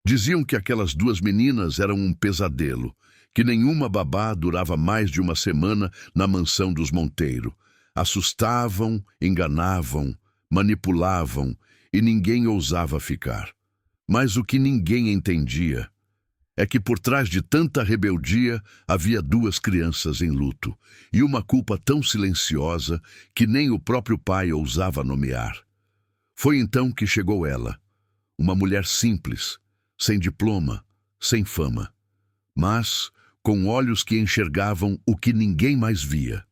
Diziam que aquelas duas meninas eram um pesadelo, que nenhuma babá durava mais de uma semana na mansão dos Monteiro. Assustavam, enganavam, manipulavam e ninguém ousava ficar. Mas o que ninguém entendia é que por trás de tanta rebeldia havia duas crianças em luto e uma culpa tão silenciosa que nem o próprio pai ousava nomear. Foi então que chegou ela, uma mulher simples, sem diploma, sem fama, mas com olhos que enxergavam o que ninguém mais via.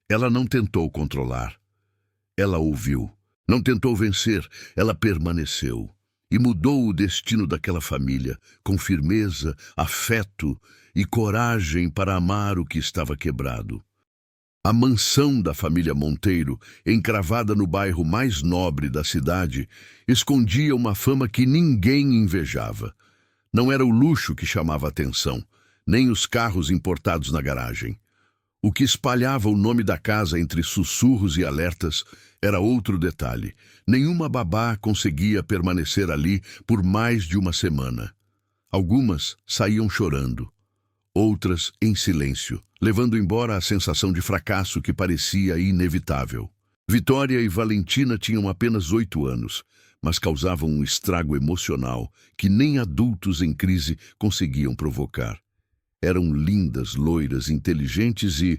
Ela não tentou controlar, ela ouviu. Não tentou vencer, ela permaneceu. E mudou o destino daquela família, com firmeza, afeto e coragem para amar o que estava quebrado. A mansão da família Monteiro, encravada no bairro mais nobre da cidade, escondia uma fama que ninguém invejava. Não era o luxo que chamava atenção, nem os carros importados na garagem. O que espalhava o nome da casa entre sussurros e alertas era outro detalhe. Nenhuma babá conseguia permanecer ali por mais de uma semana. Algumas saíam chorando, outras em silêncio, levando embora a sensação de fracasso que parecia inevitável. Vitória e Valentina tinham apenas 8 anos, mas causavam um estrago emocional que nem adultos em crise conseguiam provocar. Eram lindas, loiras, inteligentes e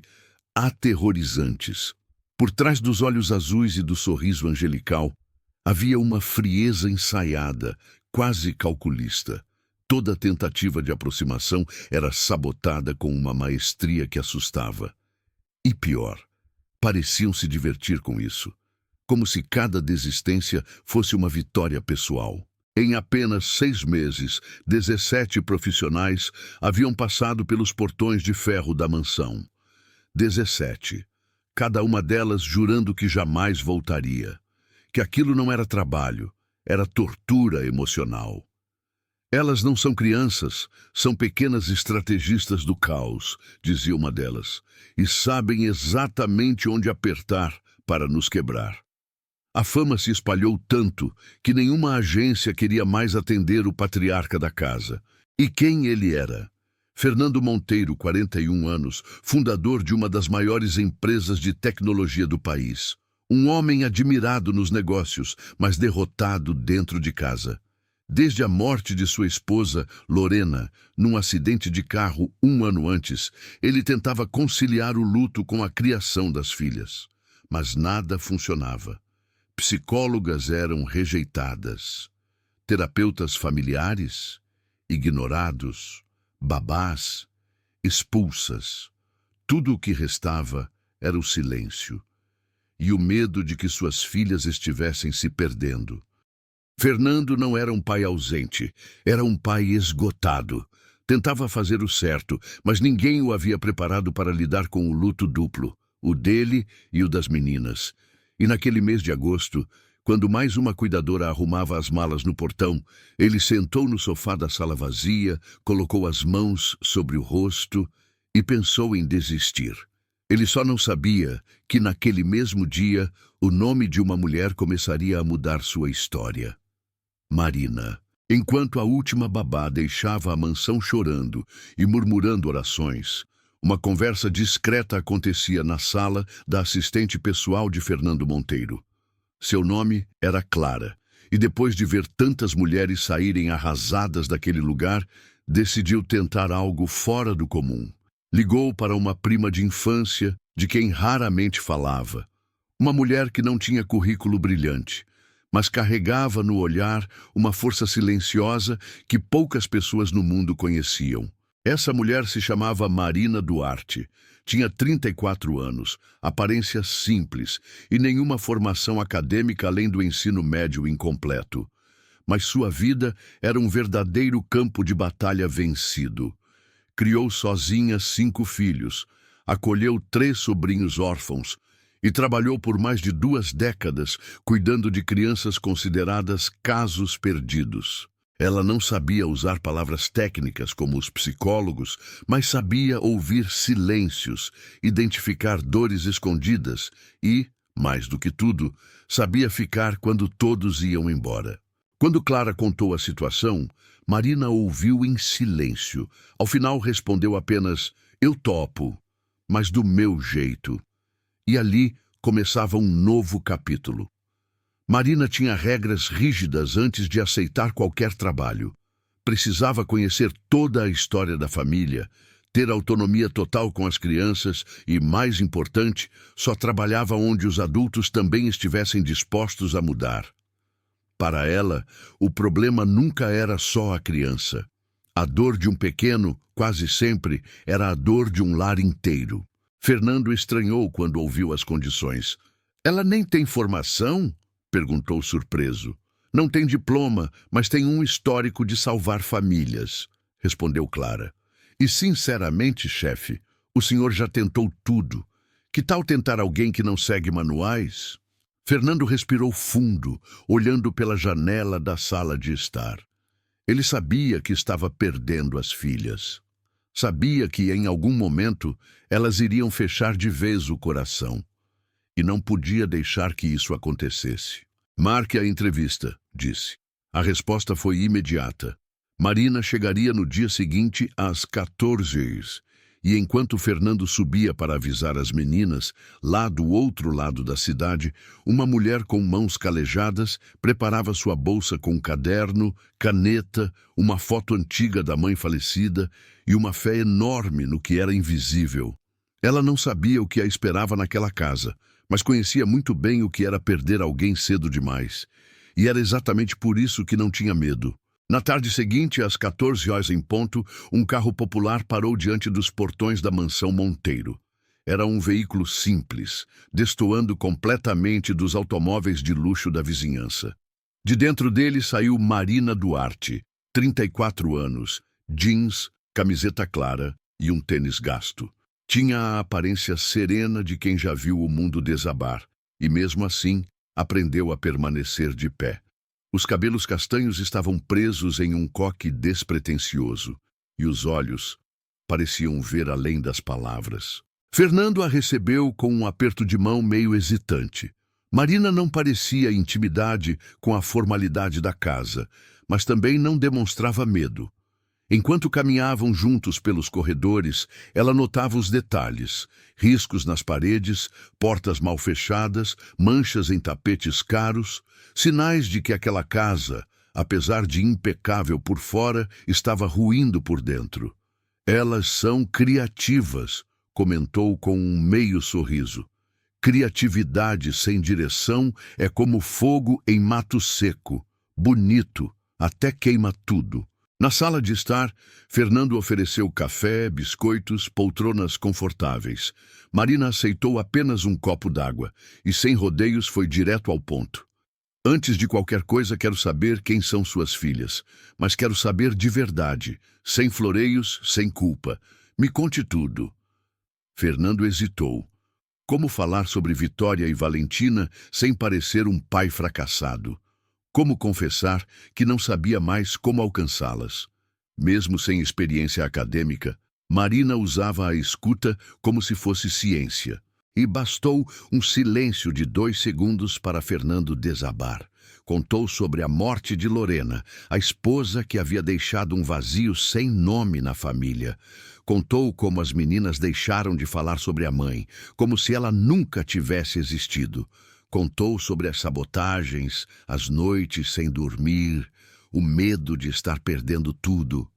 aterrorizantes. Por trás dos olhos azuis e do sorriso angelical, havia uma frieza ensaiada, quase calculista. Toda tentativa de aproximação era sabotada com uma maestria que assustava. E pior, pareciam se divertir com isso, como se cada desistência fosse uma vitória pessoal. Em apenas 6 meses, 17 profissionais haviam passado pelos portões de ferro da mansão. 17. Cada uma delas jurando que jamais voltaria. Que aquilo não era trabalho, era tortura emocional. Elas não são crianças, são pequenas estrategistas do caos, dizia uma delas, e sabem exatamente onde apertar para nos quebrar. A fama se espalhou tanto que nenhuma agência queria mais atender o patriarca da casa. E quem ele era? Fernando Monteiro, 41 anos, fundador de uma das maiores empresas de tecnologia do país. Um homem admirado nos negócios, mas derrotado dentro de casa. Desde a morte de sua esposa, Lorena, num acidente de carro 1 ano antes, ele tentava conciliar o luto com a criação das filhas. Mas nada funcionava. Psicólogas eram rejeitadas, terapeutas familiares, ignorados, babás, expulsas. Tudo o que restava era o silêncio e o medo de que suas filhas estivessem se perdendo. Fernando não era um pai ausente, era um pai esgotado. Tentava fazer o certo, mas ninguém o havia preparado para lidar com o luto duplo, o dele e o das meninas. E naquele mês de agosto, quando mais uma cuidadora arrumava as malas no portão, ele sentou no sofá da sala vazia, colocou as mãos sobre o rosto e pensou em desistir. Ele só não sabia que naquele mesmo dia o nome de uma mulher começaria a mudar sua história. Marina. Enquanto a última babá deixava a mansão chorando e murmurando orações, uma conversa discreta acontecia na sala da assistente pessoal de Fernando Monteiro. Seu nome era Clara, e depois de ver tantas mulheres saírem arrasadas daquele lugar, decidiu tentar algo fora do comum. Ligou para uma prima de infância, de quem raramente falava. Uma mulher que não tinha currículo brilhante, mas carregava no olhar uma força silenciosa que poucas pessoas no mundo conheciam. Essa mulher se chamava Marina Duarte. Tinha 34 anos, aparência simples e nenhuma formação acadêmica além do ensino médio incompleto. Mas sua vida era um verdadeiro campo de batalha vencido. Criou sozinha 5 filhos, acolheu 3 sobrinhos órfãos e trabalhou por mais de 2 décadas cuidando de crianças consideradas casos perdidos. Ela não sabia usar palavras técnicas como os psicólogos, mas sabia ouvir silêncios, identificar dores escondidas e, mais do que tudo, sabia ficar quando todos iam embora. Quando Clara contou a situação, Marina ouviu em silêncio. Ao final respondeu apenas, eu topo, mas do meu jeito. E ali começava um novo capítulo. Marina tinha regras rígidas antes de aceitar qualquer trabalho. Precisava conhecer toda a história da família, ter autonomia total com as crianças e, mais importante, só trabalhava onde os adultos também estivessem dispostos a mudar. Para ela, o problema nunca era só a criança. A dor de um pequeno, quase sempre, era a dor de um lar inteiro. Fernando estranhou quando ouviu as condições. Ela nem tem formação? Perguntou surpreso. Não tem diploma, mas tem um histórico de salvar famílias, respondeu Clara. E sinceramente, chefe, o senhor já tentou tudo. Que tal tentar alguém que não segue manuais? Fernando respirou fundo, olhando pela janela da sala de estar. Ele sabia que estava perdendo as filhas. Sabia que, em algum momento, elas iriam fechar de vez o coração. E não podia deixar que isso acontecesse. Marque a entrevista, disse. A resposta foi imediata. Marina chegaria no dia seguinte às 14h. E enquanto Fernando subia para avisar as meninas, lá do outro lado da cidade, uma mulher com mãos calejadas preparava sua bolsa com caderno, caneta, uma foto antiga da mãe falecida e uma fé enorme no que era invisível. Ela não sabia o que a esperava naquela casa, mas conhecia muito bem o que era perder alguém cedo demais. E era exatamente por isso que não tinha medo. Na tarde seguinte, às 14h em ponto, um carro popular parou diante dos portões da mansão Monteiro. Era um veículo simples, destoando completamente dos automóveis de luxo da vizinhança. De dentro dele saiu Marina Duarte, 34 anos, jeans, camiseta clara e um tênis gasto. Tinha a aparência serena de quem já viu o mundo desabar, e mesmo assim, aprendeu a permanecer de pé. Os cabelos castanhos estavam presos em um coque despretensioso, e os olhos pareciam ver além das palavras. Fernando a recebeu com um aperto de mão meio hesitante. Marina não parecia intimidade com a formalidade da casa, mas também não demonstrava medo. Enquanto caminhavam juntos pelos corredores, ela notava os detalhes: riscos nas paredes, portas mal fechadas, manchas em tapetes caros, sinais de que aquela casa, apesar de impecável por fora, estava ruindo por dentro. Elas são criativas, comentou com um meio sorriso. Criatividade sem direção é como fogo em mato seco, bonito, até queima tudo. Na sala de estar, Fernando ofereceu café, biscoitos, poltronas confortáveis. Marina aceitou apenas um copo d'água e, sem rodeios, foi direto ao ponto. Antes de qualquer coisa, quero saber quem são suas filhas, mas quero saber de verdade, sem floreios, sem culpa. Me conte tudo. Fernando hesitou. Como falar sobre Vitória e Valentina sem parecer um pai fracassado? Como confessar que não sabia mais como alcançá-las? Mesmo sem experiência acadêmica, Marina usava a escuta como se fosse ciência. E bastou um silêncio de 2 segundos para Fernando desabar. Contou sobre a morte de Lorena, a esposa que havia deixado um vazio sem nome na família. Contou como as meninas deixaram de falar sobre a mãe, como se ela nunca tivesse existido. Contou sobre as sabotagens, as noites sem dormir, o medo de estar perdendo tudo.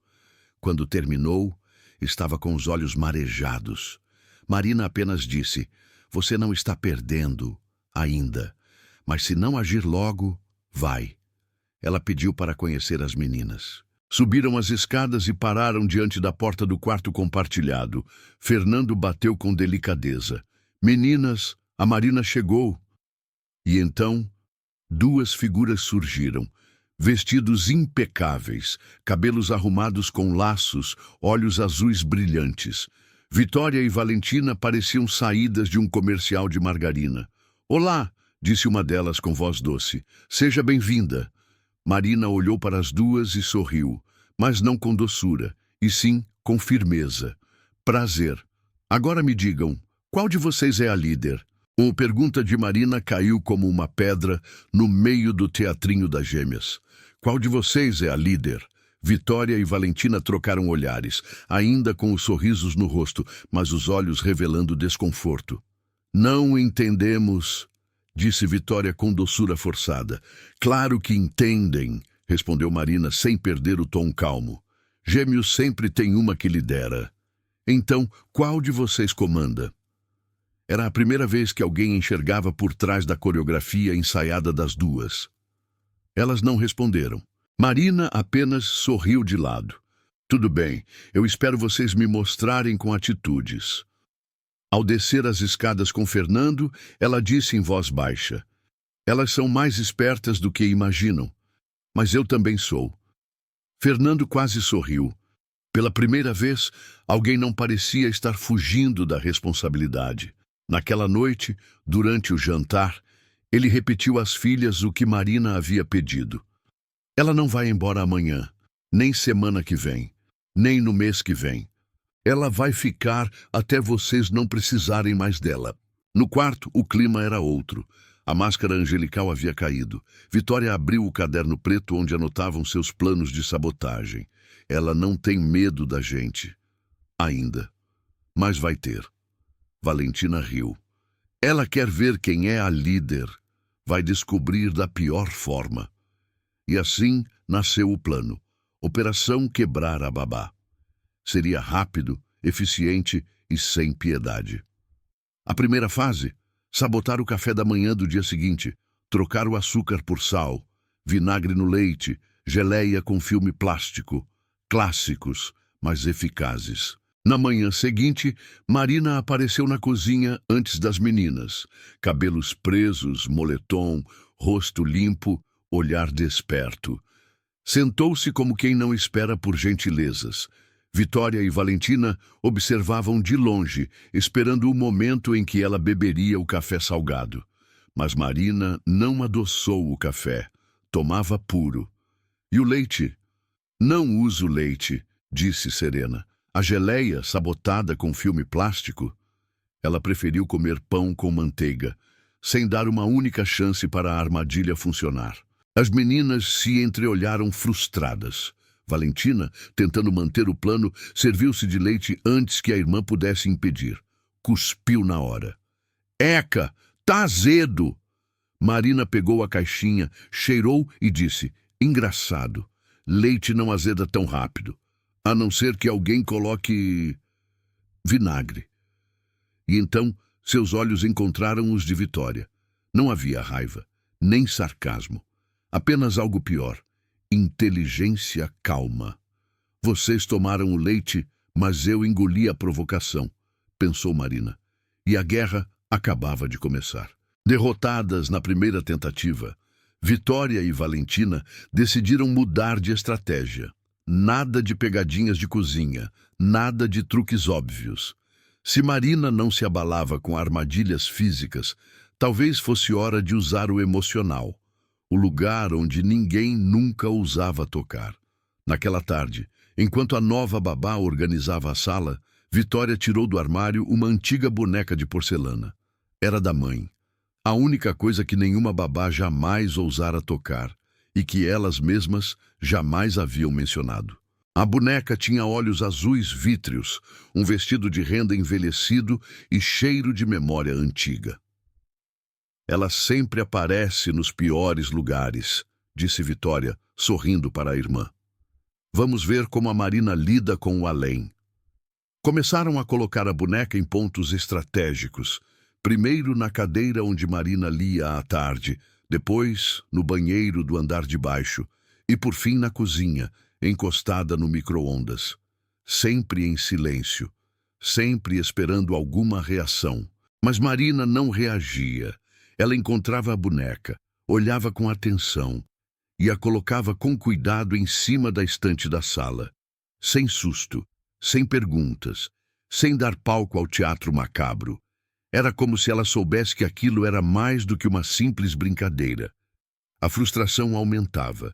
Quando terminou, estava com os olhos marejados. Marina apenas disse: "Você não está perdendo ainda, mas se não agir logo, vai." Ela pediu para conhecer as meninas. Subiram as escadas e pararam diante da porta do quarto compartilhado. Fernando bateu com delicadeza. "Meninas, a Marina chegou." E então, 2 figuras surgiram, vestidos impecáveis, cabelos arrumados com laços, olhos azuis brilhantes. Vitória e Valentina pareciam saídas de um comercial de margarina. "Olá", disse uma delas com voz doce. "Seja bem-vinda." Marina olhou para as duas e sorriu, mas não com doçura, e sim com firmeza. "Prazer. Agora me digam, qual de vocês é a líder?" Uma pergunta de Marina caiu como uma pedra no meio do teatrinho das gêmeas. Qual de vocês é a líder? Vitória e Valentina trocaram olhares, ainda com os sorrisos no rosto, mas os olhos revelando desconforto. Não entendemos, disse Vitória com doçura forçada. Claro que entendem, respondeu Marina sem perder o tom calmo. Gêmeos sempre tem uma que lidera. Então, qual de vocês comanda? Era a primeira vez que alguém enxergava por trás da coreografia ensaiada das duas. Elas não responderam. Marina apenas sorriu de lado. Tudo bem, eu espero vocês me mostrarem com atitudes. Ao descer as escadas com Fernando, ela disse em voz baixa. Elas são mais espertas do que imaginam, mas eu também sou. Fernando quase sorriu. Pela primeira vez, alguém não parecia estar fugindo da responsabilidade. Naquela noite, durante o jantar, ele repetiu às filhas o que Marina havia pedido. Ela não vai embora amanhã, nem semana que vem, nem no mês que vem. Ela vai ficar até vocês não precisarem mais dela. No quarto, o clima era outro. A máscara angelical havia caído. Vitória abriu o caderno preto onde anotavam seus planos de sabotagem. Ela não tem medo da gente. Ainda. Mas vai ter. Valentina riu. Ela quer ver quem é a líder. Vai descobrir da pior forma. E assim nasceu o plano. Operação Quebrar a Babá. Seria rápido, eficiente e sem piedade. A primeira fase, sabotar o café da manhã do dia seguinte, trocar o açúcar por sal, vinagre no leite, geleia com filme plástico, clássicos, mas eficazes. Na manhã seguinte, Marina apareceu na cozinha antes das meninas. Cabelos presos, moletom, rosto limpo, olhar desperto. Sentou-se como quem não espera por gentilezas. Vitória e Valentina observavam de longe, esperando o momento em que ela beberia o café salgado. Mas Marina não adoçou o café, tomava puro. E o leite? Não uso leite, disse serena. A geleia, sabotada com filme plástico? Ela preferiu comer pão com manteiga, sem dar uma única chance para a armadilha funcionar. As meninas se entreolharam frustradas. Valentina, tentando manter o plano, serviu-se de leite antes que a irmã pudesse impedir. Cuspiu na hora. Eca, tá azedo! Marina pegou a caixinha, cheirou e disse, engraçado, leite não azeda tão rápido, a não ser que alguém coloque vinagre. E então seus olhos encontraram os de Vitória. Não havia raiva, nem sarcasmo. Apenas algo pior. Inteligência calma. Vocês tomaram o leite, mas eu engoli a provocação, pensou Marina. E a guerra acabava de começar. Derrotadas na primeira tentativa, Vitória e Valentina decidiram mudar de estratégia. Nada de pegadinhas de cozinha, nada de truques óbvios. Se Marina não se abalava com armadilhas físicas, talvez fosse hora de usar o emocional. O lugar onde ninguém nunca ousava tocar. Naquela tarde, enquanto a nova babá organizava a sala, Vitória tirou do armário uma antiga boneca de porcelana. Era da mãe. A única coisa que nenhuma babá jamais ousara tocar e que elas mesmas jamais haviam mencionado. A boneca tinha olhos azuis vítreos, um vestido de renda envelhecido e cheiro de memória antiga. Ela sempre aparece nos piores lugares, disse Vitória, sorrindo para a irmã. Vamos ver como a Marina lida com o além. Começaram a colocar a boneca em pontos estratégicos. Primeiro na cadeira onde Marina lia à tarde, depois no banheiro do andar de baixo e por fim na cozinha, encostada no micro-ondas. Sempre em silêncio, sempre esperando alguma reação. Mas Marina não reagia. Ela encontrava a boneca, olhava com atenção e a colocava com cuidado em cima da estante da sala, sem susto, sem perguntas, sem dar palco ao teatro macabro. Era como se ela soubesse que aquilo era mais do que uma simples brincadeira. A frustração aumentava.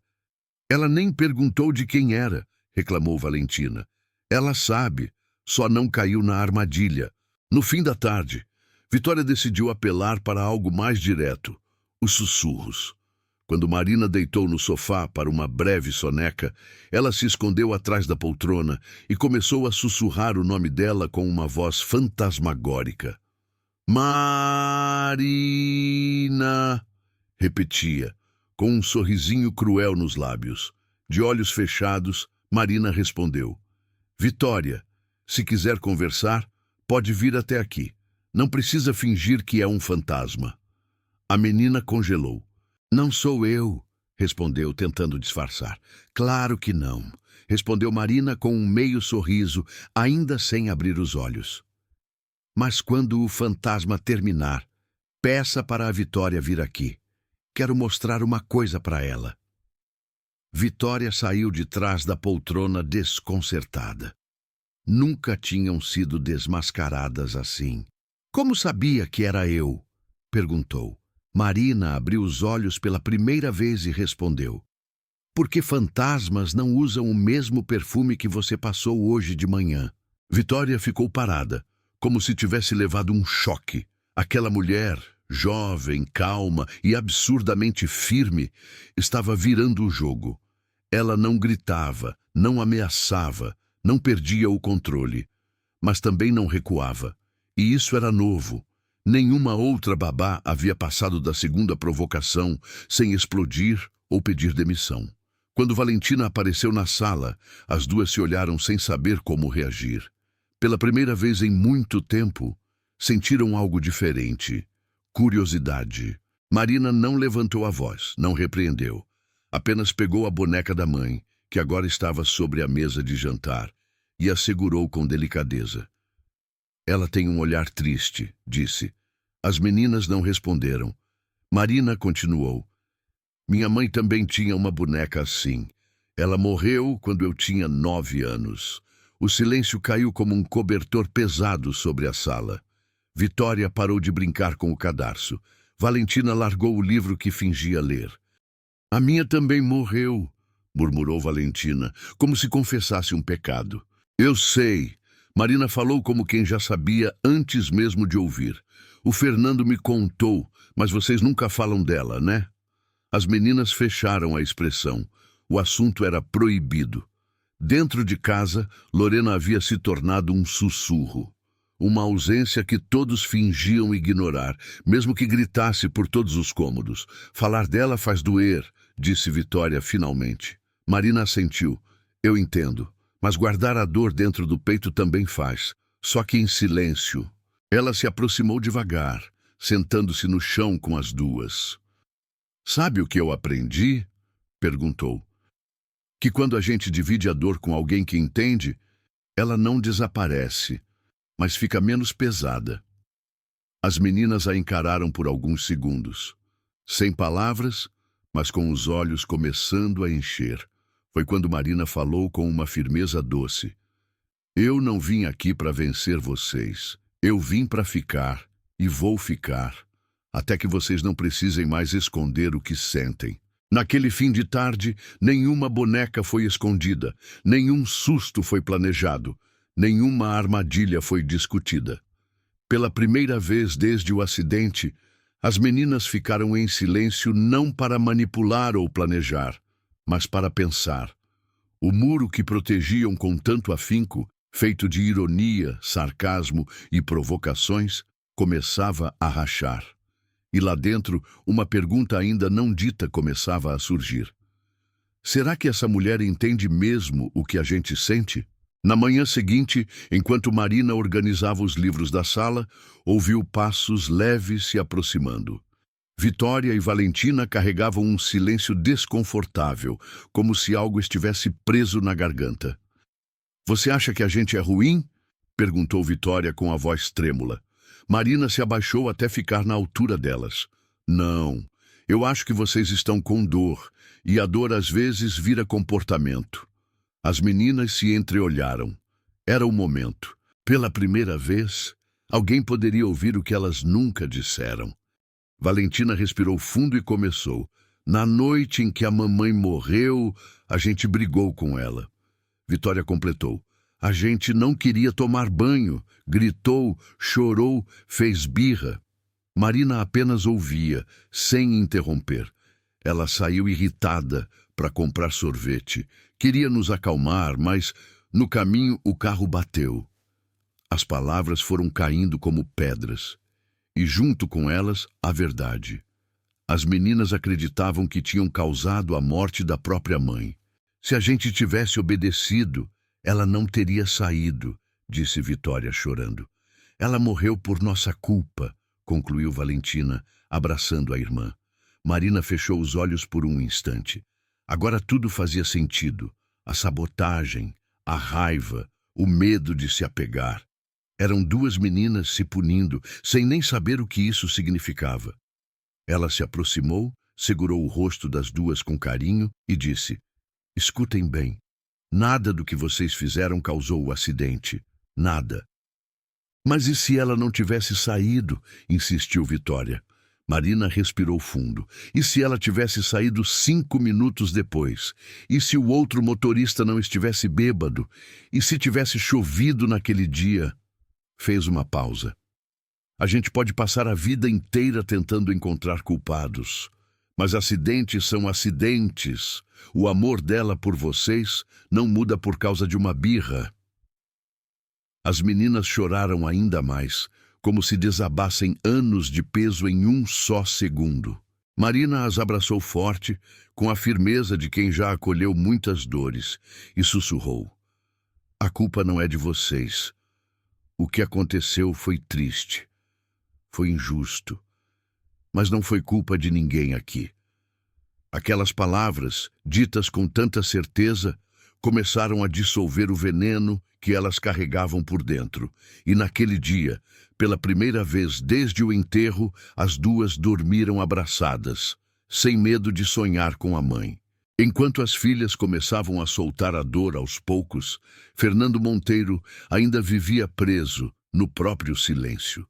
Ela nem perguntou de quem era, reclamou Valentina. Ela sabe, só não caiu na armadilha. No fim da tarde, Vitória decidiu apelar para algo mais direto, os sussurros. Quando Marina deitou no sofá para uma breve soneca, ela se escondeu atrás da poltrona e começou a sussurrar o nome dela com uma voz fantasmagórica. Marina! Repetia, com um sorrisinho cruel nos lábios. De olhos fechados, Marina respondeu. Vitória, se quiser conversar, pode vir até aqui. Não precisa fingir que é um fantasma. A menina congelou. Não sou eu, respondeu, tentando disfarçar. Claro que não, respondeu Marina com um meio sorriso, ainda sem abrir os olhos. Mas quando o fantasma terminar, peça para a Vitória vir aqui. Quero mostrar uma coisa para ela. Vitória saiu de trás da poltrona desconcertada. Nunca tinham sido desmascaradas assim. Como sabia que era eu? Perguntou. Marina abriu os olhos pela primeira vez e respondeu. Porque fantasmas não usam o mesmo perfume que você passou hoje de manhã. Vitória ficou parada, como se tivesse levado um choque. Aquela mulher, jovem, calma e absurdamente firme, estava virando o jogo. Ela não gritava, não ameaçava, não perdia o controle, mas também não recuava. E isso era novo. Nenhuma outra babá havia passado da segunda provocação sem explodir ou pedir demissão. Quando Valentina apareceu na sala, as duas se olharam sem saber como reagir. Pela primeira vez em muito tempo, sentiram algo diferente. Curiosidade. Marina não levantou a voz, não repreendeu. Apenas pegou a boneca da mãe, que agora estava sobre a mesa de jantar, e a segurou com delicadeza. Ela tem um olhar triste, disse. As meninas não responderam. Marina continuou. Minha mãe também tinha uma boneca assim. Ela morreu quando eu tinha 9 anos. O silêncio caiu como um cobertor pesado sobre a sala. Vitória parou de brincar com o cadarço. Valentina largou o livro que fingia ler. A minha também morreu, murmurou Valentina, como se confessasse um pecado. Eu sei. Marina falou como quem já sabia antes mesmo de ouvir. O Fernando me contou, mas vocês nunca falam dela, né? As meninas fecharam a expressão. O assunto era proibido. Dentro de casa, Lorena havia se tornado um sussurro. Uma ausência que todos fingiam ignorar, mesmo que gritasse por todos os cômodos. Falar dela faz doer, disse Vitória finalmente. Marina assentiu. Eu entendo, mas guardar a dor dentro do peito também faz, só que em silêncio. Ela se aproximou devagar, sentando-se no chão com as duas. Sabe o que eu aprendi? Perguntou. Que quando a gente divide a dor com alguém que entende, ela não desaparece, mas fica menos pesada. As meninas a encararam por alguns segundos, sem palavras, mas com os olhos começando a encher. Foi quando Marina falou com uma firmeza doce. Eu não vim aqui para vencer vocês. Eu vim para ficar, e vou ficar, até que vocês não precisem mais esconder o que sentem. Naquele fim de tarde, nenhuma boneca foi escondida, nenhum susto foi planejado, nenhuma armadilha foi discutida. Pela primeira vez desde o acidente, as meninas ficaram em silêncio não para manipular ou planejar, mas para pensar. O muro que protegiam com tanto afinco, feito de ironia, sarcasmo e provocações, começava a rachar. E lá dentro, uma pergunta ainda não dita começava a surgir. Será que essa mulher entende mesmo o que a gente sente? Na manhã seguinte, enquanto Marina organizava os livros da sala, ouviu passos leves se aproximando. Vitória e Valentina carregavam um silêncio desconfortável, como se algo estivesse preso na garganta. Você acha que a gente é ruim? Perguntou Vitória com a voz trêmula. Marina se abaixou até ficar na altura delas. Não, eu acho que vocês estão com dor, e a dor às vezes vira comportamento. As meninas se entreolharam. Era o momento. Pela primeira vez, alguém poderia ouvir o que elas nunca disseram. Valentina respirou fundo e começou. Na noite em que a mamãe morreu, a gente brigou com ela. Vitória completou. A gente não queria tomar banho, gritou, chorou, fez birra. Marina apenas ouvia, sem interromper. Ela saiu irritada para comprar sorvete. Queria nos acalmar, mas no caminho o carro bateu. As palavras foram caindo como pedras, e junto com elas a verdade. As meninas acreditavam que tinham causado a morte da própria mãe. Se a gente tivesse obedecido, ela não teria saído, disse Vitória chorando. Ela morreu por nossa culpa, concluiu Valentina, abraçando a irmã. Marina fechou os olhos por um instante. Agora tudo fazia sentido. A sabotagem, a raiva, o medo de se apegar. Eram duas meninas se punindo, sem nem saber o que isso significava. Ela se aproximou, segurou o rosto das duas com carinho e disse: escutem bem, nada do que vocês fizeram causou o acidente. Nada. Mas e se ela não tivesse saído? Insistiu Vitória. Marina respirou fundo. E se ela tivesse saído 5 minutos depois? E se o outro motorista não estivesse bêbado? E se tivesse chovido naquele dia? Fez uma pausa. A gente pode passar a vida inteira tentando encontrar culpados. Mas acidentes são acidentes. O amor dela por vocês não muda por causa de uma birra. As meninas choraram ainda mais, como se desabassem anos de peso em um só segundo. Marina as abraçou forte, com a firmeza de quem já acolheu muitas dores, e sussurrou: a culpa não é de vocês. O que aconteceu foi triste. Foi injusto. Mas não foi culpa de ninguém aqui. Aquelas palavras, ditas com tanta certeza, começaram a dissolver o veneno que elas carregavam por dentro. E naquele dia, pela primeira vez desde o enterro, as duas dormiram abraçadas, sem medo de sonhar com a mãe. Enquanto as filhas começavam a soltar a dor aos poucos, Fernando Monteiro ainda vivia preso no próprio silêncio.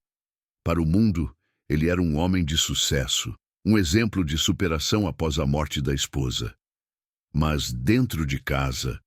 Para o mundo, ele era um homem de sucesso, um exemplo de superação após a morte da esposa. Mas dentro de casa,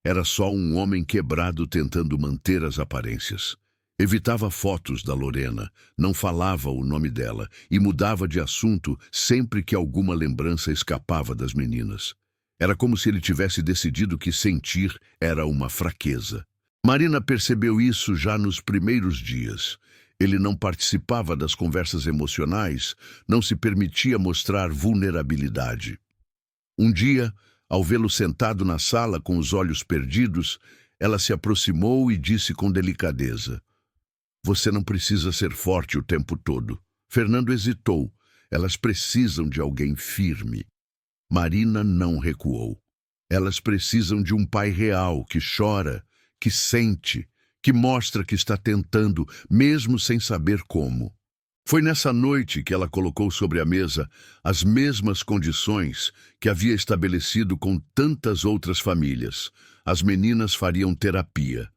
era só um homem quebrado tentando manter as aparências. Evitava fotos da Lorena, não falava o nome dela e mudava de assunto sempre que alguma lembrança escapava das meninas. Era como se ele tivesse decidido que sentir era uma fraqueza. Marina percebeu isso já nos primeiros dias. Ele não participava das conversas emocionais, não se permitia mostrar vulnerabilidade. Um dia, ao vê-lo sentado na sala com os olhos perdidos, ela se aproximou e disse com delicadeza: você não precisa ser forte o tempo todo. Fernando hesitou. Elas precisam de alguém firme. Marina não recuou. Elas precisam de um pai real que chora, que sente, que mostra que está tentando, mesmo sem saber como. Foi nessa noite que ela colocou sobre a mesa as mesmas condições que havia estabelecido com tantas outras famílias. As meninas fariam terapia,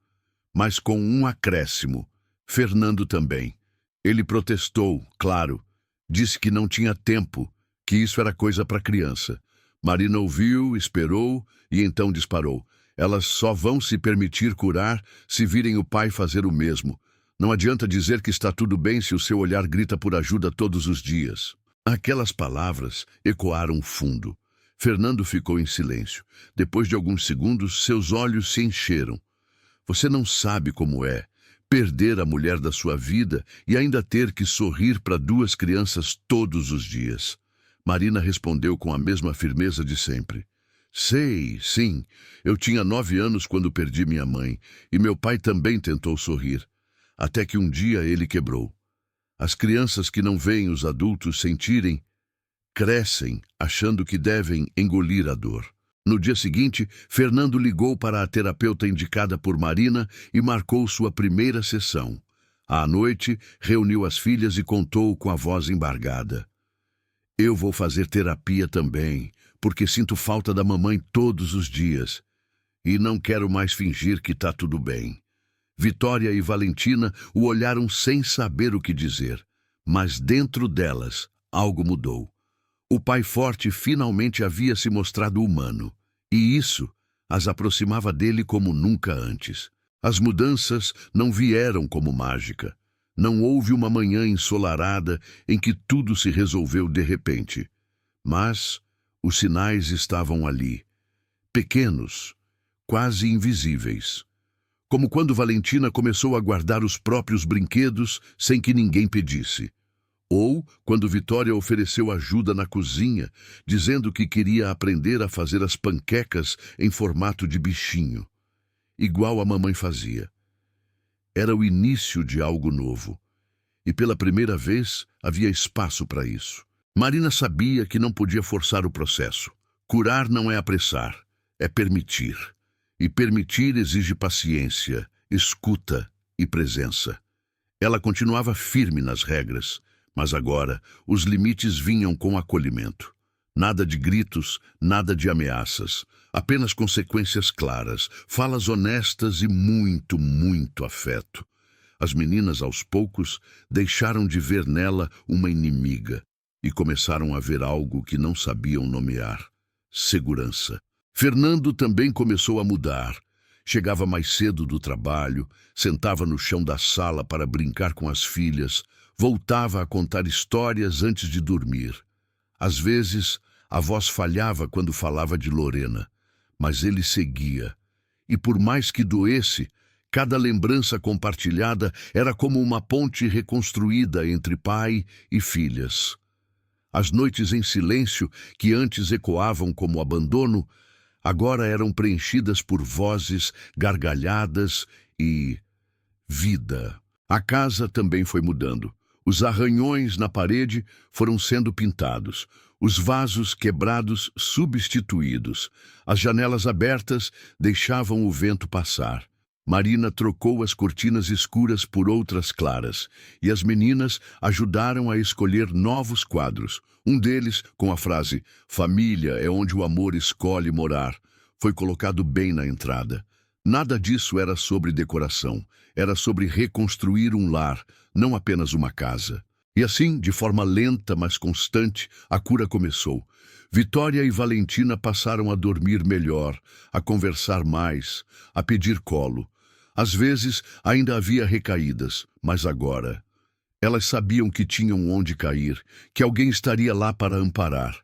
mas com um acréscimo. Fernando também. Ele protestou, claro. Disse que não tinha tempo, que isso era coisa para criança. Marina ouviu, esperou e então disparou. Elas só vão se permitir curar se virem o pai fazer o mesmo. Não adianta dizer que está tudo bem se o seu olhar grita por ajuda todos os dias. Aquelas palavras ecoaram fundo. Fernando ficou em silêncio. Depois de alguns segundos, seus olhos se encheram. Você não sabe como é perder a mulher da sua vida e ainda ter que sorrir para 2 crianças todos os dias. Marina respondeu com a mesma firmeza de sempre. Sei, sim. Eu tinha 9 anos quando perdi minha mãe, e meu pai também tentou sorrir. Até que um dia ele quebrou. As crianças que não veem os adultos sentirem, crescem achando que devem engolir a dor. No dia seguinte, Fernando ligou para a terapeuta indicada por Marina e marcou sua primeira sessão. À noite, reuniu as filhas e contou com a voz embargada: eu vou fazer terapia também, porque sinto falta da mamãe todos os dias. E não quero mais fingir que está tudo bem. Vitória e Valentina o olharam sem saber o que dizer, mas dentro delas algo mudou. O pai forte finalmente havia se mostrado humano, e isso as aproximava dele como nunca antes. As mudanças não vieram como mágica. Não houve uma manhã ensolarada em que tudo se resolveu de repente. Mas Os sinais estavam ali, pequenos, quase invisíveis. Como quando Valentina começou a guardar os próprios brinquedos sem que ninguém pedisse. Ou quando Vitória ofereceu ajuda na cozinha, dizendo que queria aprender a fazer as panquecas em formato de bichinho, igual a mamãe fazia. Era o início de algo novo, e pela primeira vez havia espaço para isso. Marina sabia que não podia forçar o processo. Curar não é apressar, é permitir. E permitir exige paciência, escuta e presença. Ela continuava firme nas regras, mas agora os limites vinham com acolhimento. Nada de gritos, nada de ameaças, apenas consequências claras, falas honestas e muito, muito afeto. As meninas, aos poucos, deixaram de ver nela uma inimiga e começaram a ver algo que não sabiam nomear: segurança. Fernando também começou a mudar. Chegava mais cedo do trabalho, sentava no chão da sala para brincar com as filhas, voltava a contar histórias antes de dormir. Às vezes, a voz falhava quando falava de Lorena, mas ele seguia. E por mais que doesse, cada lembrança compartilhada era como uma ponte reconstruída entre pai e filhas. As noites em silêncio, que antes ecoavam como abandono, agora eram preenchidas por vozes, gargalhadas e vida. A casa também foi mudando. Os arranhões na parede foram sendo pintados, os vasos quebrados substituídos, as janelas abertas deixavam o vento passar. Marina trocou as cortinas escuras por outras claras, e as meninas ajudaram a escolher novos quadros. Um deles, com a frase "Família é onde o amor escolhe morar", foi colocado bem na entrada. Nada disso era sobre decoração, era sobre reconstruir um lar, não apenas uma casa. E assim, de forma lenta, mas constante, a cura começou. Vitória e Valentina passaram a dormir melhor, a conversar mais, a pedir colo. Às vezes, ainda havia recaídas, mas agora elas sabiam que tinham onde cair, que alguém estaria lá para amparar.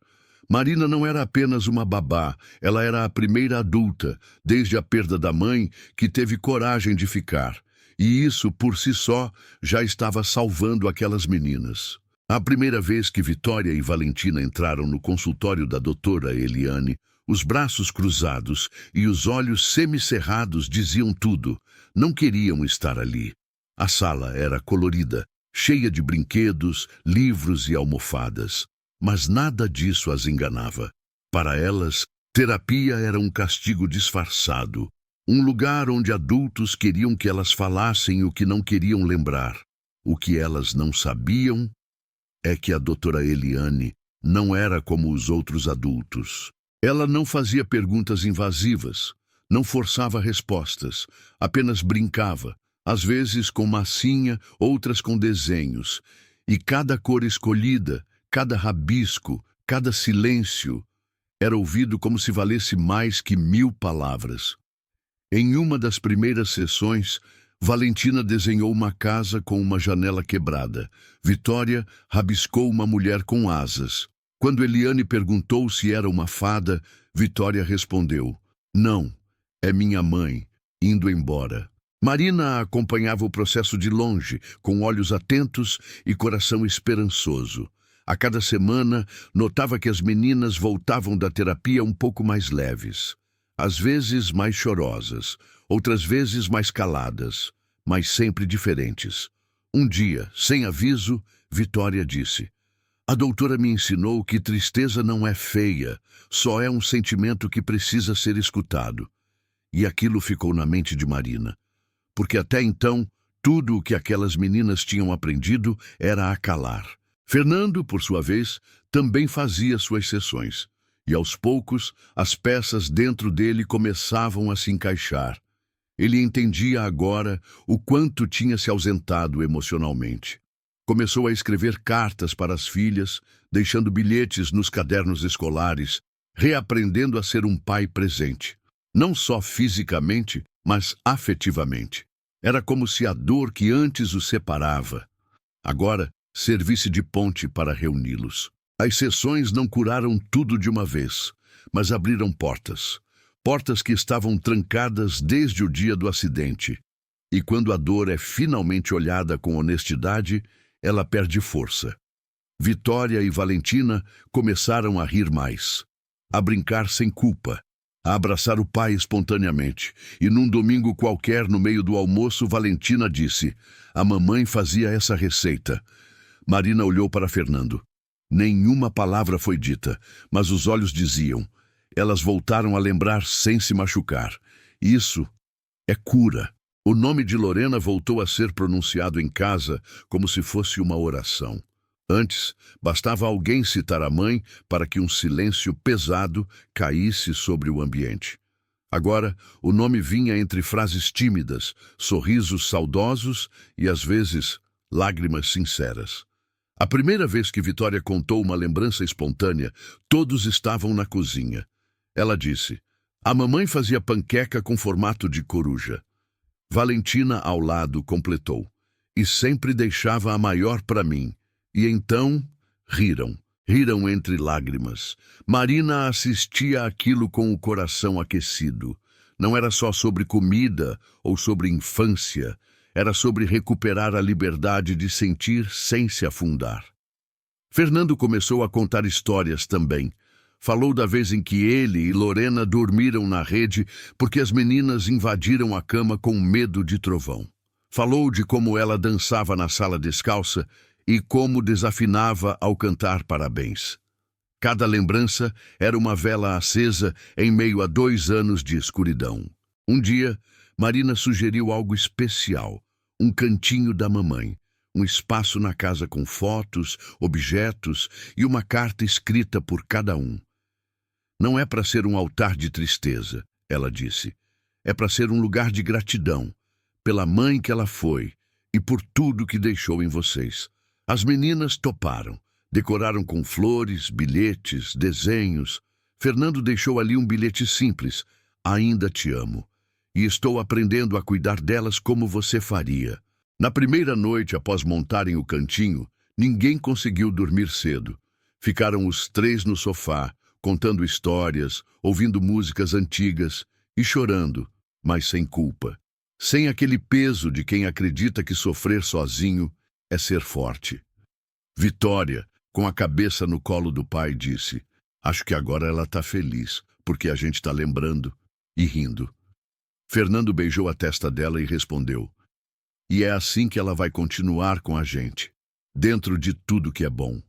Marina não era apenas uma babá, ela era a primeira adulta, desde a perda da mãe, que teve coragem de ficar. E isso, por si só, já estava salvando aquelas meninas. A primeira vez que Vitória e Valentina entraram no consultório da doutora Eliane, os braços cruzados e os olhos semicerrados diziam tudo. Não queriam estar ali. A sala era colorida, cheia de brinquedos, livros e almofadas. Mas nada disso as enganava. Para elas, terapia era um castigo disfarçado, um lugar onde adultos queriam que elas falassem o que não queriam lembrar. O que elas não sabiam é que a doutora Eliane não era como os outros adultos. Ela não fazia perguntas invasivas, não forçava respostas, apenas brincava, às vezes com massinha, outras com desenhos, e cada cor escolhida, cada rabisco, cada silêncio era ouvido como se valesse mais que 1000 palavras. Em uma das primeiras sessões, Valentina desenhou uma casa com uma janela quebrada. Vitória rabiscou uma mulher com asas. Quando Eliane perguntou se era uma fada, Vitória respondeu: "Não, é minha mãe, indo embora." Marina acompanhava o processo de longe, com olhos atentos e coração esperançoso. A cada semana, notava que as meninas voltavam da terapia um pouco mais leves. Às vezes mais chorosas, outras vezes mais caladas, mas sempre diferentes. Um dia, sem aviso, Vitória disse: "A doutora me ensinou que tristeza não é feia, só é um sentimento que precisa ser escutado." E aquilo ficou na mente de Marina, porque até então, tudo o que aquelas meninas tinham aprendido era a calar. Fernando, por sua vez, também fazia suas sessões, e aos poucos as peças dentro dele começavam a se encaixar. Ele entendia agora o quanto tinha se ausentado emocionalmente. Começou a escrever cartas para as filhas, deixando bilhetes nos cadernos escolares, reaprendendo a ser um pai presente. Não só fisicamente, mas afetivamente. Era como se a dor que antes os separava, agora servisse de ponte para reuni-los. As sessões não curaram tudo de uma vez, mas abriram portas. Portas que estavam trancadas desde o dia do acidente. E quando a dor é finalmente olhada com honestidade, ela perde força. Vitória e Valentina começaram a rir mais, a brincar sem culpa, a abraçar o pai espontaneamente. E num domingo qualquer, no meio do almoço, Valentina disse: "A mamãe fazia essa receita." Marina olhou para Fernando. Nenhuma palavra foi dita, mas os olhos diziam. Elas voltaram a lembrar sem se machucar. Isso é cura. O nome de Lorena voltou a ser pronunciado em casa como se fosse uma oração. Antes, bastava alguém citar a mãe para que um silêncio pesado caísse sobre o ambiente. Agora, o nome vinha entre frases tímidas, sorrisos saudosos e, às vezes, lágrimas sinceras. A primeira vez que Vitória contou uma lembrança espontânea, todos estavam na cozinha. Ela disse: "A mamãe fazia panqueca com formato de coruja." Valentina, ao lado, completou: "E sempre deixava a maior para mim." E então, riram. Riram entre lágrimas. Marina assistia àquilo com o coração aquecido. Não era só sobre comida ou sobre infância. Era sobre recuperar a liberdade de sentir sem se afundar. Fernando começou a contar histórias também. Falou da vez em que ele e Lorena dormiram na rede porque as meninas invadiram a cama com medo de trovão. Falou de como ela dançava na sala descalça e como desafinava ao cantar parabéns. Cada lembrança era uma vela acesa em meio a 2 anos de escuridão. Um dia, Marina sugeriu algo especial, um cantinho da mamãe, um espaço na casa com fotos, objetos e uma carta escrita por cada um. "Não é para ser um altar de tristeza", ela disse. "É para ser um lugar de gratidão, pela mãe que ela foi e por tudo que deixou em vocês." As meninas toparam, decoraram com flores, bilhetes, desenhos. Fernando deixou ali um bilhete simples: "Ainda te amo. E estou aprendendo a cuidar delas como você faria." Na primeira noite, após montarem o cantinho, ninguém conseguiu dormir cedo. Ficaram os 3 no sofá, contando histórias, ouvindo músicas antigas e chorando, mas sem culpa. Sem aquele peso de quem acredita que sofrer sozinho é ser forte. Vitória, com a cabeça no colo do pai, disse: "Acho que agora ela está feliz, porque a gente está lembrando e rindo." Fernando beijou a testa dela e respondeu: "E é assim que ela vai continuar com a gente, dentro de tudo que é bom."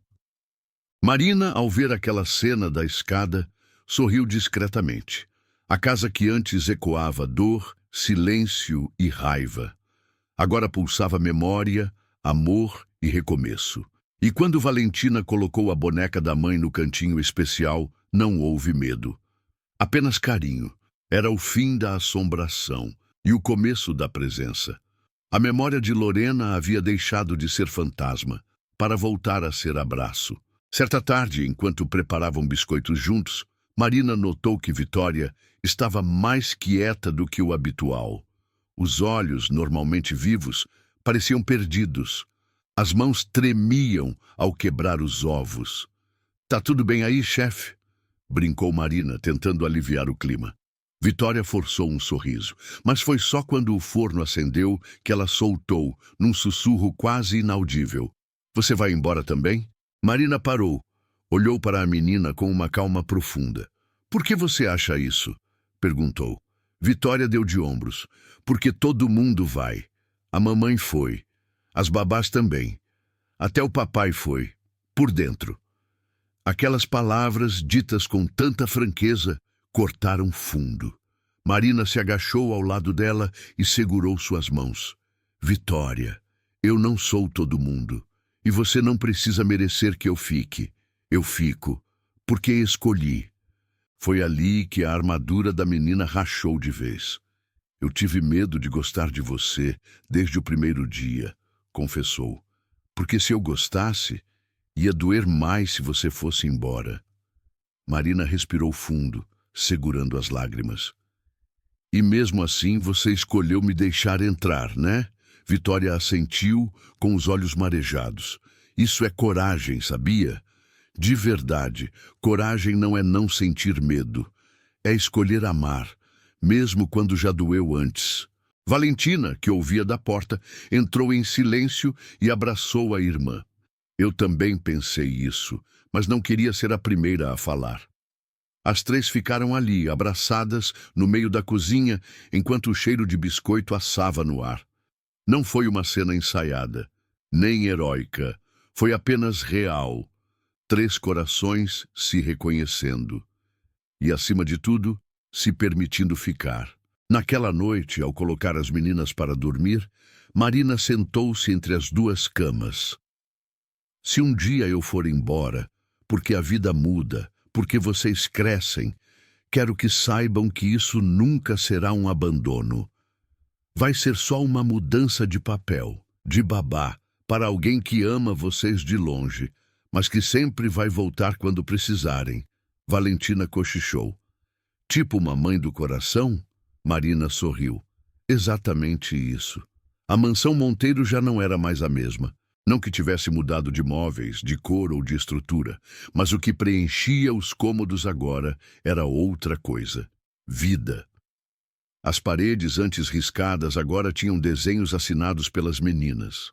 Marina, ao ver aquela cena da escada, sorriu discretamente. A casa que antes ecoava dor, silêncio e raiva, agora pulsava memória, amor e recomeço. E quando Valentina colocou a boneca da mãe no cantinho especial, não houve medo. Apenas carinho. Era o fim da assombração e o começo da presença. A memória de Lorena havia deixado de ser fantasma, para voltar a ser abraço. Certa tarde, enquanto preparavam biscoitos juntos, Marina notou que Vitória estava mais quieta do que o habitual. Os olhos, normalmente vivos, pareciam perdidos. As mãos tremiam ao quebrar os ovos. "Tá tudo bem aí, chefe?" brincou Marina, tentando aliviar o clima. Vitória forçou um sorriso, mas foi só quando o forno acendeu que ela soltou, num sussurro quase inaudível: "Você vai embora também?" Marina parou, olhou para a menina com uma calma profunda. "Por que você acha isso?" perguntou. Vitória deu de ombros. "Porque todo mundo vai. A mamãe foi. As babás também. Até o papai foi. Por dentro." Aquelas palavras, ditas com tanta franqueza, cortaram fundo. Marina se agachou ao lado dela e segurou suas mãos. "Vitória, eu não sou todo mundo. E você não precisa merecer que eu fique. Eu fico, porque escolhi." Foi ali que a armadura da menina rachou de vez. "Eu tive medo de gostar de você desde o primeiro dia", confessou. "Porque se eu gostasse, ia doer mais se você fosse embora." Marina respirou fundo, segurando as lágrimas. "E mesmo assim você escolheu me deixar entrar, né?" Vitória assentiu, com os olhos marejados. "Isso é coragem, sabia? De verdade, coragem não é não sentir medo. É escolher amar, mesmo quando já doeu antes. Valentina, que ouvia da porta, entrou em silêncio e abraçou a irmã. Eu também pensei isso, mas não queria ser a primeira a falar. As três ficaram ali, abraçadas, no meio da cozinha, enquanto o cheiro de biscoito assava no ar. Não foi uma cena ensaiada, nem heróica. Foi apenas real. Três corações se reconhecendo. E, acima de tudo, se permitindo ficar. Naquela noite, ao colocar as meninas para dormir, Marina sentou-se entre as duas camas. Se um dia eu for embora, porque a vida muda, porque vocês crescem, quero que saibam que isso nunca será um abandono. Vai ser só uma mudança de papel, de babá, para alguém que ama vocês de longe, mas que sempre vai voltar quando precisarem. Valentina cochichou. Tipo uma mãe do coração? Marina sorriu. Exatamente isso. A mansão Monteiro já não era mais a mesma. Não que tivesse mudado de móveis, de cor ou de estrutura, mas o que preenchia os cômodos agora era outra coisa. Vida. As paredes, antes riscadas, agora tinham desenhos assinados pelas meninas.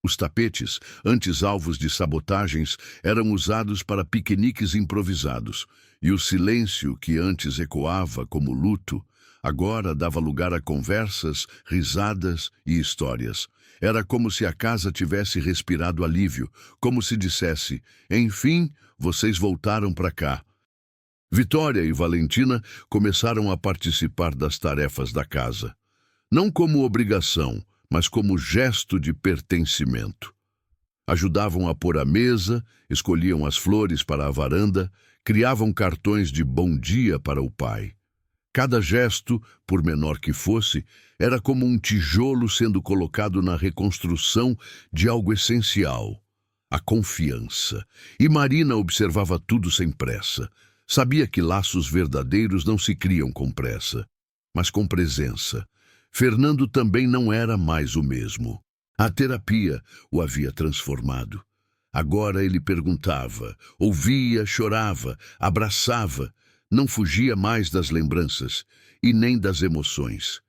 Os tapetes, antes alvos de sabotagens, eram usados para piqueniques improvisados, e o silêncio, que antes ecoava como luto, agora dava lugar a conversas, risadas e histórias. Era como se a casa tivesse respirado alívio, como se dissesse, enfim, vocês voltaram para cá. Vitória e Valentina começaram a participar das tarefas da casa. Não como obrigação, mas como gesto de pertencimento. Ajudavam a pôr a mesa, escolhiam as flores para a varanda, criavam cartões de bom dia para o pai. Cada gesto, por menor que fosse, era como um tijolo sendo colocado na reconstrução de algo essencial, a confiança. E Marina observava tudo sem pressa. Sabia que laços verdadeiros não se criam com pressa, mas com presença. Fernando também não era mais o mesmo. A terapia o havia transformado. Agora ele perguntava, ouvia, chorava, abraçava. Não fugia mais das lembranças e nem das emoções.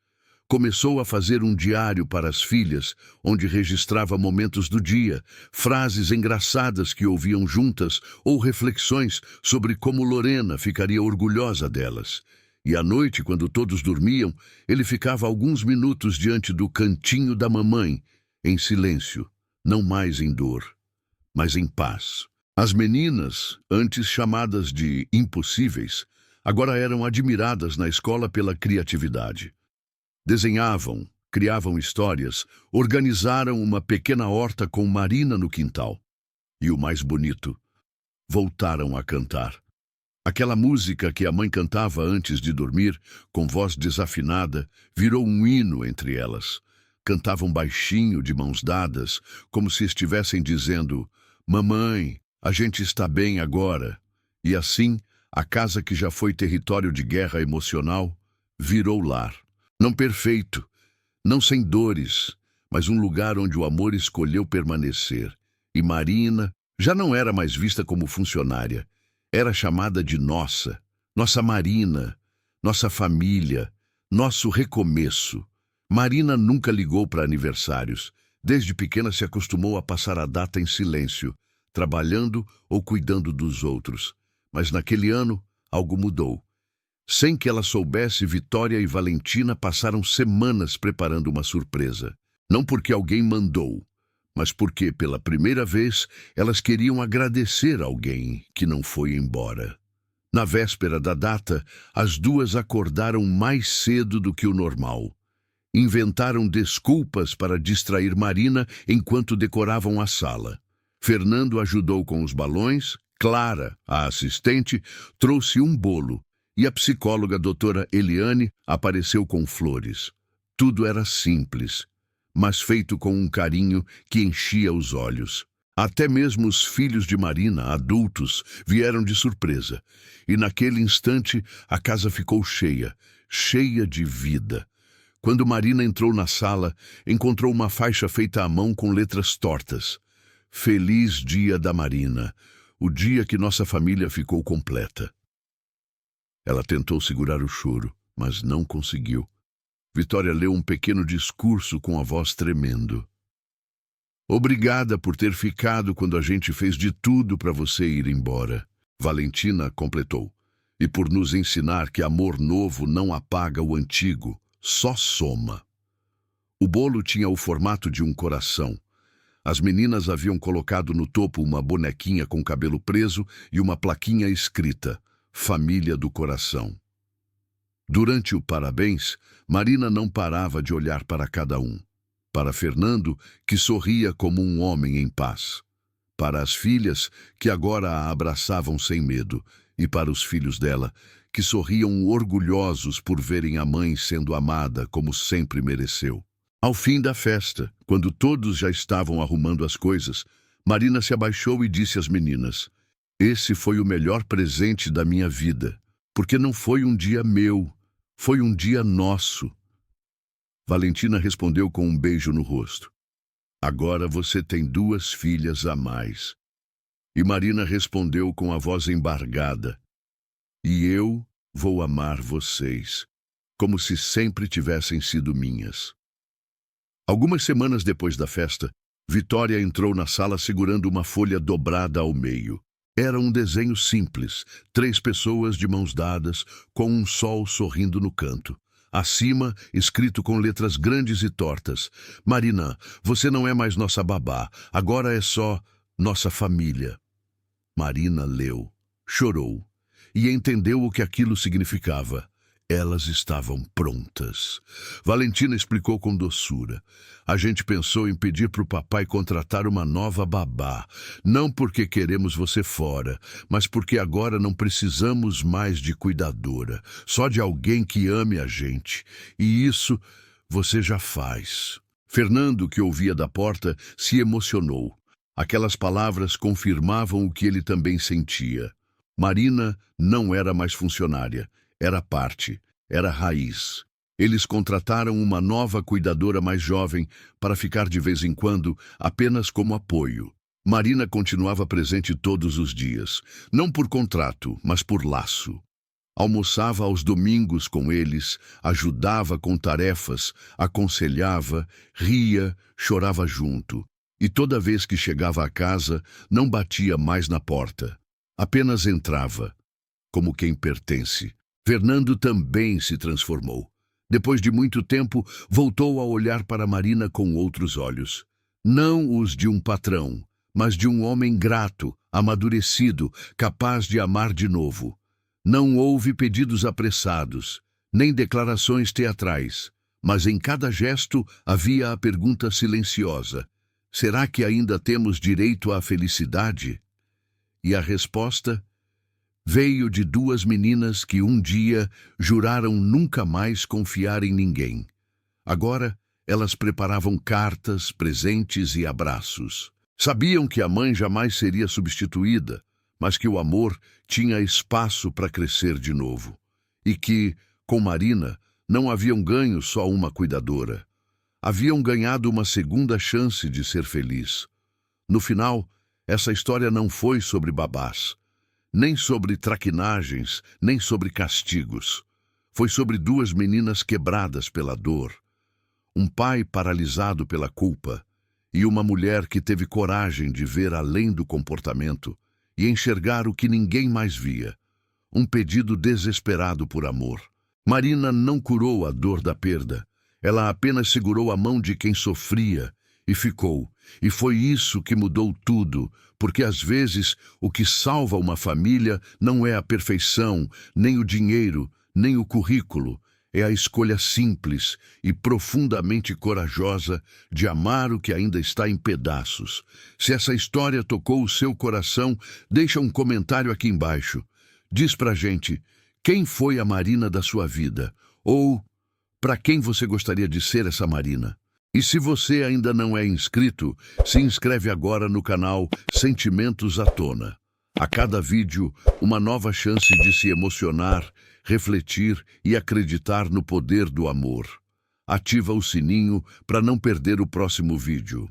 Começou a fazer um diário para as filhas, onde registrava momentos do dia, frases engraçadas que ouviam juntas ou reflexões sobre como Lorena ficaria orgulhosa delas. E à noite, quando todos dormiam, ele ficava alguns minutos diante do cantinho da mamãe, em silêncio, não mais em dor, mas em paz. As meninas, antes chamadas de impossíveis, agora eram admiradas na escola pela criatividade. Desenhavam, criavam histórias, organizaram uma pequena horta com Marina no quintal. E o mais bonito, voltaram a cantar. Aquela música que a mãe cantava antes de dormir, com voz desafinada, virou um hino entre elas. Cantavam baixinho, de mãos dadas, como se estivessem dizendo: "Mamãe, a gente está bem agora." E assim, a casa que já foi território de guerra emocional, virou lar. Não perfeito, não sem dores, mas um lugar onde o amor escolheu permanecer. E Marina já não era mais vista como funcionária. Era chamada de nossa Marina, nossa família, nosso recomeço. Marina nunca ligou para aniversários. Desde pequena se acostumou a passar a data em silêncio, trabalhando ou cuidando dos outros. Mas naquele ano, algo mudou. Sem que ela soubesse, Vitória e Valentina passaram semanas preparando uma surpresa. Não porque alguém mandou, mas porque, pela primeira vez, elas queriam agradecer alguém que não foi embora. Na véspera da data, as duas acordaram mais cedo do que o normal. Inventaram desculpas para distrair Marina enquanto decoravam a sala. Fernando ajudou com os balões, Clara, a assistente, trouxe um bolo e a psicóloga doutora Eliane apareceu com flores. Tudo era simples, mas feito com um carinho que enchia os olhos. Até mesmo os filhos de Marina, adultos, vieram de surpresa. E naquele instante a casa ficou cheia, cheia de vida. Quando Marina entrou na sala, encontrou uma faixa feita à mão com letras tortas. Feliz Dia da Marina. o dia que nossa família ficou completa. Ela tentou segurar o choro, mas não conseguiu. Vitória leu um pequeno discurso com a voz tremendo. Obrigada por ter ficado quando a gente fez de tudo para você ir embora. Valentina completou. E por nos ensinar que amor novo não apaga o antigo, só soma. O bolo tinha o formato de um coração. As meninas haviam colocado no topo uma bonequinha com cabelo preso e uma plaquinha escrita, Família do Coração. Durante o parabéns, Marina não parava de olhar para cada um. Para Fernando, que sorria como um homem em paz. Para as filhas, que agora a abraçavam sem medo. E para os filhos dela, que sorriam orgulhosos por verem a mãe sendo amada como sempre mereceu. Ao fim da festa, quando todos já estavam arrumando as coisas, Marina se abaixou e disse às meninas: Esse foi o melhor presente da minha vida, porque não foi um dia meu, foi um dia nosso. Valentina respondeu com um beijo no rosto. Agora você tem 2 filhas a mais. E Marina respondeu com a voz embargada. E eu vou amar vocês, como se sempre tivessem sido minhas. Algumas semanas depois da festa, Vitória entrou na sala segurando uma folha dobrada ao meio. Era um desenho simples, 3 pessoas de mãos dadas, com um sol sorrindo no canto. Acima, escrito com letras grandes e tortas: Marina, você não é mais nossa babá, agora é só nossa família. Marina leu, chorou e entendeu o que aquilo significava. Elas estavam prontas. Valentina explicou com doçura. A gente pensou em pedir para o papai contratar uma nova babá. Não porque queremos você fora, mas porque agora não precisamos mais de cuidadora. Só de alguém que ame a gente. E isso você já faz. Fernando, que ouvia da porta, se emocionou. Aquelas palavras confirmavam o que ele também sentia. Marina não era mais funcionária. Era parte, era raiz. Eles contrataram uma nova cuidadora mais jovem para ficar de vez em quando apenas como apoio. Marina continuava presente todos os dias, não por contrato, mas por laço. Almoçava aos domingos com eles, ajudava com tarefas, aconselhava, ria, chorava junto. E toda vez que chegava a casa, não batia mais na porta. Apenas entrava, como quem pertence. Fernando também se transformou. Depois de muito tempo, voltou a olhar para Marina com outros olhos. Não os de um patrão, mas de um homem grato, amadurecido, capaz de amar de novo. Não houve pedidos apressados, nem declarações teatrais, mas em cada gesto havia a pergunta silenciosa: será que ainda temos direito à felicidade? E a resposta veio de 2 meninas que um dia juraram nunca mais confiar em ninguém. Agora, elas preparavam cartas, presentes e abraços. Sabiam que a mãe jamais seria substituída, mas que o amor tinha espaço para crescer de novo. E que, com Marina, não haviam ganho só uma cuidadora. Haviam ganhado uma segunda chance de ser feliz. No final, essa história não foi sobre babás, nem sobre traquinagens, nem sobre castigos. Foi sobre 2 meninas quebradas pela dor, um pai paralisado pela culpa e uma mulher que teve coragem de ver além do comportamento e enxergar o que ninguém mais via, um pedido desesperado por amor. Marina não curou a dor da perda, ela apenas segurou a mão de quem sofria e ficou. E foi isso que mudou tudo, porque às vezes o que salva uma família não é a perfeição, nem o dinheiro, nem o currículo. É a escolha simples e profundamente corajosa de amar o que ainda está em pedaços. Se essa história tocou o seu coração, deixa um comentário aqui embaixo. Diz pra gente, quem foi a Marina da sua vida? Ou para quem você gostaria de ser essa Marina? E se você ainda não é inscrito, se inscreve agora no canal Sentimentos à Tona. A cada vídeo, uma nova chance de se emocionar, refletir e acreditar no poder do amor. Ativa o sininho para não perder o próximo vídeo.